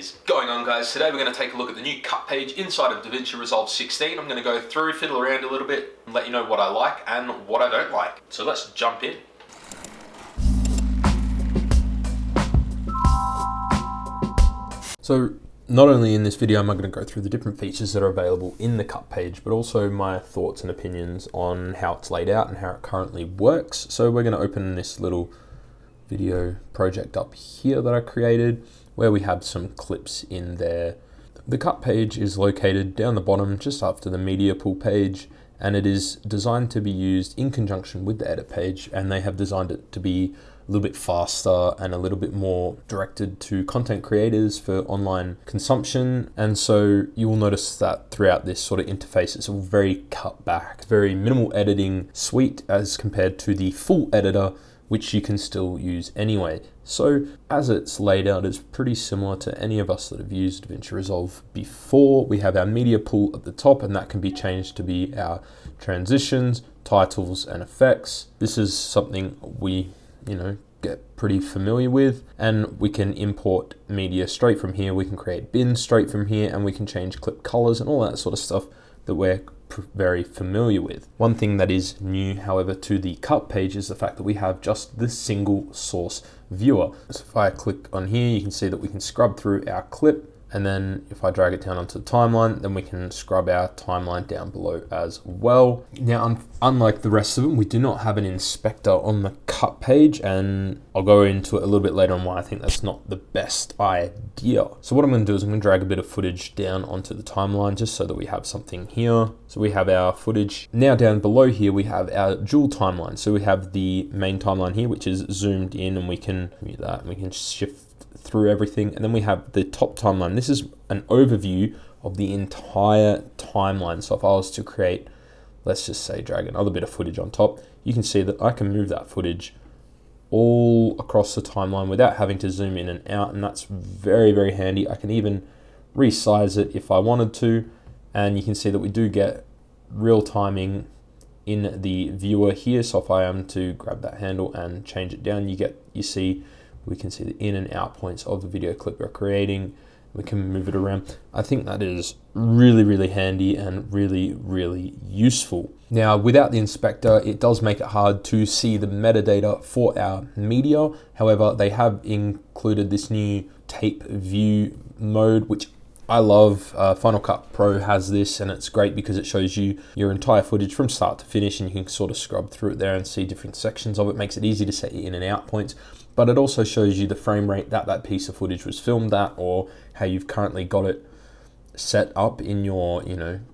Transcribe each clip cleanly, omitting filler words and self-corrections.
is going on, guys? Today we're going to take a look at the new cut page inside of Davinci Resolve 16. I'm going to go through, fiddle around a little bit, and let you know what I like and what I don't like. So let's jump in. So not only in this video am I going to go through the different features that are available in the cut page, but also my thoughts and opinions on how it's laid out and how it currently works. So we're going to open this little video project up here that I created, where we have some clips in there. The cut page is located down the bottom just after the media pool page, and it is designed to be used in conjunction with the edit page, and they have designed it to be a little bit faster and a little bit more directed to content creators for online consumption. And so you will notice that throughout this sort of interface, it's all very cut back, very minimal editing suite as compared to the full editor, which you can still use anyway. So as it's laid out, it's pretty similar to any of us that have used Davinci Resolve before. We have our media pool at the top, and that can be changed to be our transitions, titles, and effects. This is something we, get pretty familiar with, and we can import media straight from here. We can create bins straight from here, and we can change clip colors and all that sort of stuff that we're very familiar with. One thing that is new, however, to the cut page is the fact that we have just the single source viewer. So if I click on here, you can see that we can scrub through our clip, and then if I drag it down onto the timeline, then we can scrub our timeline down below as well. Now, unlike the rest of them, we do not have an inspector on the cut page, and I'll go into it a little bit later on why I think that's not the best idea. So what I'm going to do is I'm going to drag a bit of footage down onto the timeline just so that we have something here. So we have our footage. Now down below here, we have our dual timeline. So we have the main timeline here, which is zoomed in, and we can mute that, and we can shift through everything. And then we have the top timeline. This is an overview of the entire timeline. So if I was to create, let's just say, drag another bit of footage on top, you can see that I can move that footage all across the timeline without having to zoom in and out, and that's very, very handy. I can even resize it if I wanted to, and you can see that we do get real timing in the viewer here. So if I am to grab that handle and change it down, we can see the in and out points of the video clip we're creating. We can move it around. I think that is really, really handy and really, really useful. Now, without the inspector, it does make it hard to see the metadata for our media. However, they have included this new tape view mode, which I love. Final Cut Pro has this, and it's great because it shows you your entire footage from start to finish, and you can sort of scrub through it there and see different sections of it. Makes it easy to set your in and out points, but it also shows you the frame rate that piece of footage was filmed at, or how you've currently got it set up in your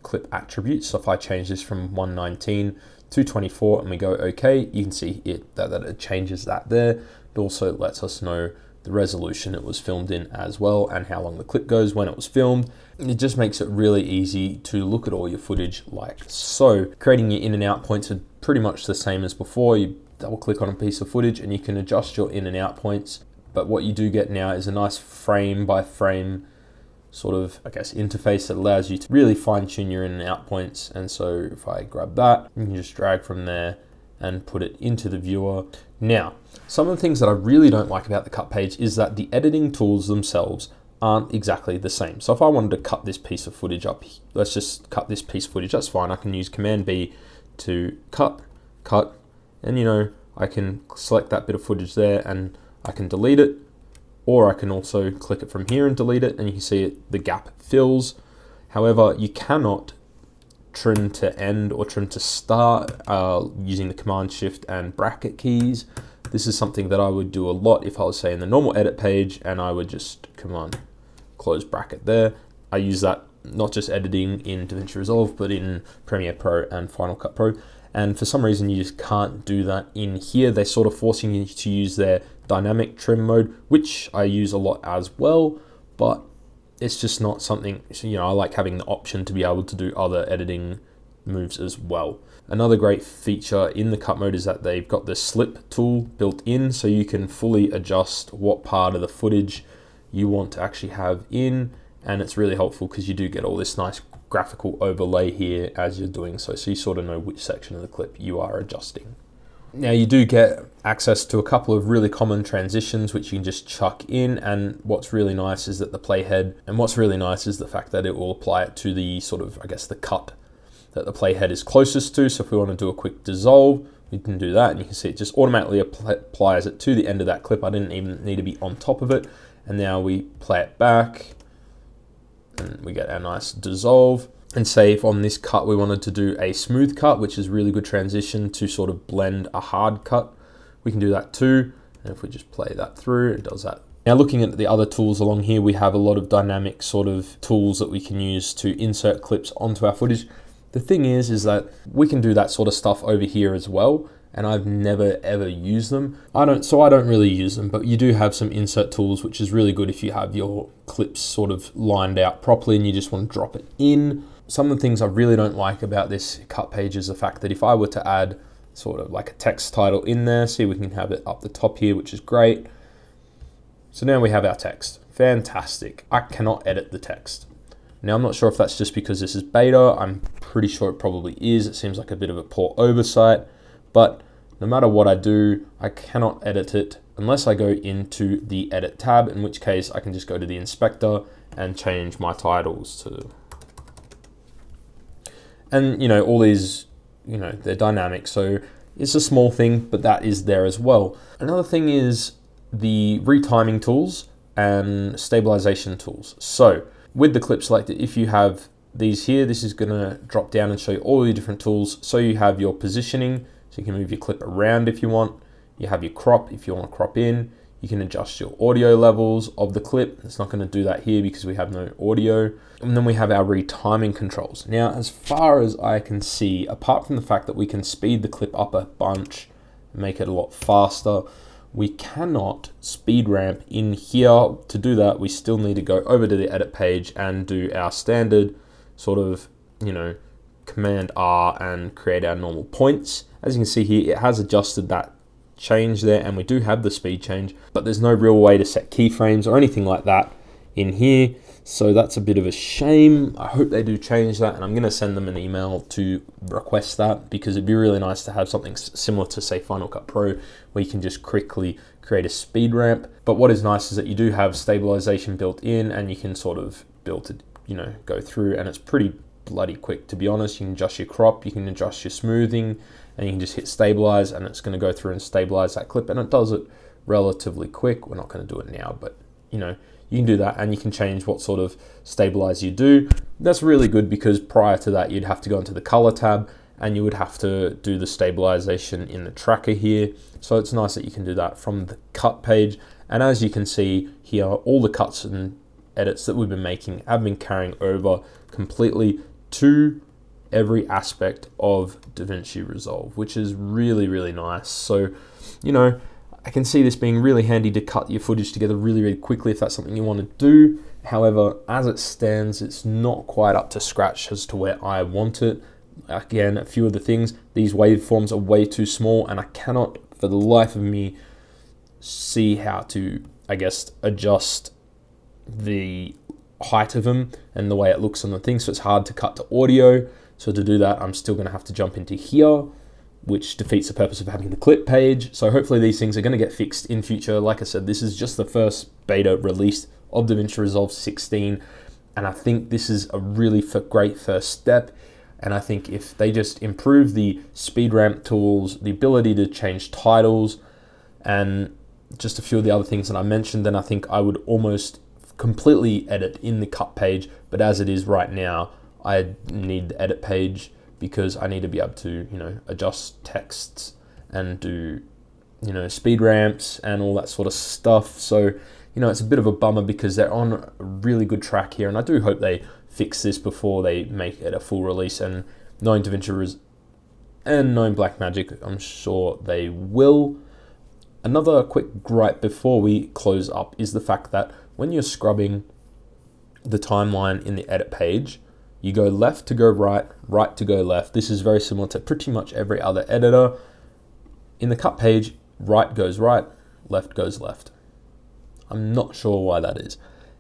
clip attributes. So if I change this from 119 to 24 and we go OK, you can see that it changes that there. It also lets us know the resolution it was filmed in as well, and how long the clip goes when it was filmed. It just makes it really easy to look at all your footage like so. Creating your in and out points are pretty much the same as before. You double click on a piece of footage and you can adjust your in and out points. But what you do get now is a nice frame by frame sort of, interface that allows you to really fine tune your in and out points. And so if I grab that, you can just drag from there and put it into the viewer. Now, some of the things that I really don't like about the cut page is that the editing tools themselves aren't exactly the same. So if I wanted to cut this piece of footage up, let's just cut this piece of footage, that's fine. I can use Command B to cut, and I can select that bit of footage there and I can delete it, or I can also click it from here and delete it, and you can see the gap fills. However, you cannot trim to end or trim to start using the Command Shift and bracket keys. This is something that I would do a lot if I was, say, in the normal edit page, and I would just Command close bracket there. I use that not just editing in Davinci Resolve, but in Premiere Pro and Final Cut Pro. And for some reason, you just can't do that in here. They're sort of forcing you to use their dynamic trim mode, which I use a lot as well, but it's just not something, I like having the option to be able to do other editing moves as well. Another great feature in the cut mode is that they've got the slip tool built in, so you can fully adjust what part of the footage you want to actually have in, and it's really helpful because you do get all this nice graphical overlay here as you're doing so you sort of know which section of the clip you are adjusting. Now you do get access to a couple of really common transitions which you can just chuck in, and what's really nice is that the playhead, and what's really nice is the fact that it will apply it to the sort of, I guess, the cut that the playhead is closest to. So if we want to do a quick dissolve, we can do that, and you can see it just automatically applies it to the end of that clip. I didn't even need to be on top of it. And now we play it back and we get our nice dissolve. And say if on this cut we wanted to do a smooth cut, which is really good transition to sort of blend a hard cut, we can do that too. And if we just play that through, it does that. Now looking at the other tools along here, we have a lot of dynamic sort of tools that we can use to insert clips onto our footage. The thing is that we can do that sort of stuff over here as well, and I've never ever used them. I don't really use them, but you do have some insert tools, which is really good if you have your clips sort of lined out properly and you just want to drop it in. Some of the things I really don't like about this cut page is the fact that if I were to add sort of like a text title in there, see, we can have it up the top here, which is great. So now we have our text. Fantastic. I cannot edit the text. Now I'm not sure if that's just because this is beta. I'm pretty sure it probably is. It seems like a bit of a poor oversight, but no matter what I do, I cannot edit it unless I go into the edit tab, in which case I can just go to the inspector and change my titles to, and you know, all these, you know, they're dynamic. So it's a small thing, but that is there as well. Another thing is the retiming tools and stabilization tools. So with the clip selected, if you have these here, this is gonna drop down and show you all the different tools. So you have your positioning, so you can move your clip around if you want. You have your crop if you want to crop in. You can adjust your audio levels of the clip. It's not gonna do that here because we have no audio. And then we have our retiming controls. Now, as far as I can see, apart from the fact that we can speed the clip up a bunch, make it a lot faster, we cannot speed ramp in here. To do that, we still need to go over to the edit page and do our standard sort of, you know, Command R and create our normal points. As you can see here, it has adjusted that change there, and we do have the speed change, but there's no real way to set keyframes or anything like that in here. So that's a bit of a shame. I hope they do change that, and I'm gonna send them an email to request that, because it'd be really nice to have something similar to, say, Final Cut Pro, where you can just quickly create a speed ramp. But what is nice is that you do have stabilization built in, and you can sort of build it, you know, go through, and it's pretty bloody quick, to be honest. You can adjust your crop, you can adjust your smoothing, and you can just hit stabilize, and it's gonna go through and stabilize that clip, and it does it relatively quick. We're not gonna do it now, but you know, you can do that, and you can change what sort of stabilize you do. That's really good, because prior to that, you'd have to go into the color tab and you would have to do the stabilization in the tracker here. So it's nice that you can do that from the cut page. And as you can see here, all the cuts and edits that we've been making have been carrying over completely to every aspect of Davinci Resolve, which is really, really nice. So, you know, I can see this being really handy to cut your footage together really, really quickly if that's something you want to do. However, as it stands, it's not quite up to scratch as to where I want it. Again, a few of the things, these waveforms are way too small, and I cannot for the life of me see how to, I guess, adjust the height of them and the way it looks on the thing. So it's hard to cut to audio. So to do that, I'm still going to have to jump into here, which defeats the purpose of having the clip page. So hopefully these things are going to get fixed in future. Like I said, this is just the first beta release of Davinci Resolve 16, and I think this is a really great first step. And I think if they just improve the speed ramp tools, the ability to change titles, and just a few of the other things that I mentioned, then I think I would almost completely edit in the cut page. But as it is right now, I need the edit page, because I need to be able to, you know, adjust texts and do, you know, speed ramps and all that sort of stuff. So, you know, it's a bit of a bummer, because they're on a really good track here, and I do hope they fix this before they make it a full release. And knowing Davinci and knowing Blackmagic, I'm sure they will. Another quick gripe before we close up is the fact that when you're scrubbing the timeline in the edit page, you go left to go right, right to go left. This is very similar to pretty much every other editor. In the cut page, right goes right, left goes left. I'm not sure why that is,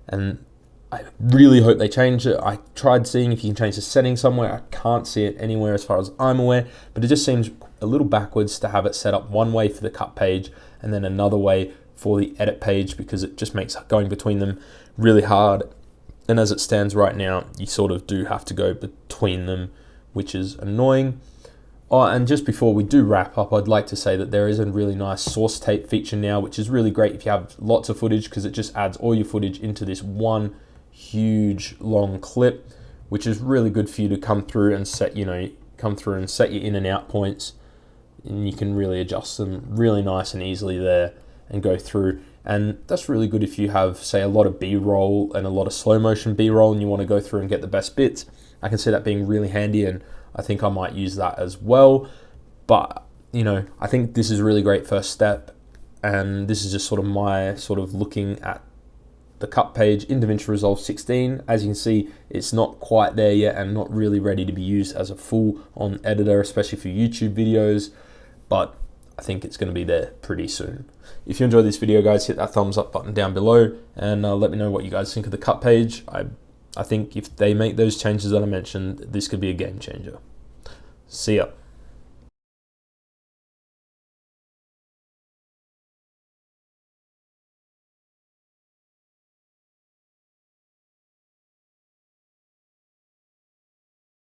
and I really hope they change it. I tried seeing if you can change the setting somewhere. I can't see it anywhere as far as I'm aware, but it just seems a little backwards to have it set up one way for the cut page and then another way for the edit page, because it just makes going between them really hard. And as it stands right now, you sort of do have to go between them, which is annoying. Oh, and just before we do wrap up, I'd like to say that there is a really nice source tape feature now, which is really great if you have lots of footage, because it just adds all your footage into this one huge long clip, which is really good for you to come through and set, set your in and out points, and you can really adjust them really nice and easily there and go through. And that's really good if you have, say, a lot of B-roll and a lot of slow motion B-roll and you want to go through and get the best bits. I can see that being really handy, and I think I might use that as well. But, I think this is a really great first step, and this is just sort of my looking at the cut page in DaVinci Resolve 16. As you can see, it's not quite there yet and not really ready to be used as a full-on editor, especially for YouTube videos, but I think it's going to be there pretty soon. If you enjoyed this video, guys, hit that thumbs up button down below and let me know what you guys think of the cut page. I think if they make those changes that I mentioned, this could be a game changer. See ya.